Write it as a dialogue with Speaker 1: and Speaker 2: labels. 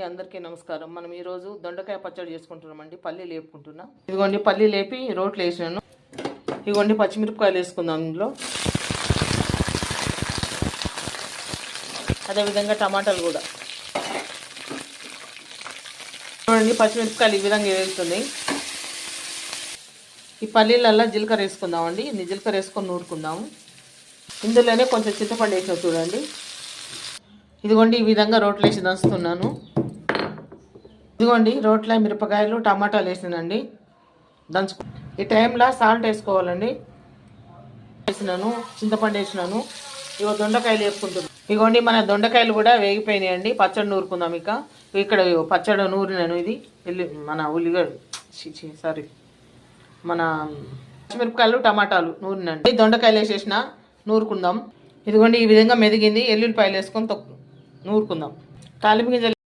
Speaker 1: అందరికీ నమస్కారం. మనం ఈరోజు దొండకాయ పచ్చడి చేసుకుంటున్నామండి. పల్లీలు వేపుకుంటున్నా. ఇదిగోండి పల్లీలు వేపి రోట్లు వేసినాను. ఇదిగోండి పచ్చిమిరపకాయలు వేసుకుందాం ఇందులో. అదేవిధంగా టమాటాలు కూడా చూడండి. పచ్చిమిరపకాయలు ఈ విధంగా వేస్తుంది. ఈ పల్లీలల్లో జీలకర్ర వేసుకుందామండి. ఇన్ని జీలకర్ర వేసుకొని నూరుకుందాము. ఇందులోనే కొంచెం చింతపండు వేసిన చూడండి. ఇదిగోండి ఈ విధంగా రోట్లు వేసి దంచుతున్నాను. ఇదిగోండి రోట్ల మిరపకాయలు టమాటాలు వేసినండి దంచుకో. ఈ టైంలో సాల్ట్ వేసుకోవాలండి. వేసినాను, చింతపండు వేసినాను. ఇగో దొండకాయలు వేసుకుంటున్నాను. ఇదిగోండి మన దొండకాయలు కూడా వేగిపోయినాయండి. పచ్చడి నూరుకుందాం. ఇక్కడ పచ్చడి నూరినాను. ఇది మన ఉల్లిగడ్డ సారీ మన పచ్చిమిరపకాయలు టమాటాలు నూరినండి. దొండకాయలు వేసేసిన నూరుకుందాం. ఇదిగోండి ఈ విధంగా మెదిగింది. ఎల్లుల్లిపాయలు వేసుకొని నూరుకుందాం. తాలింపు గింజలు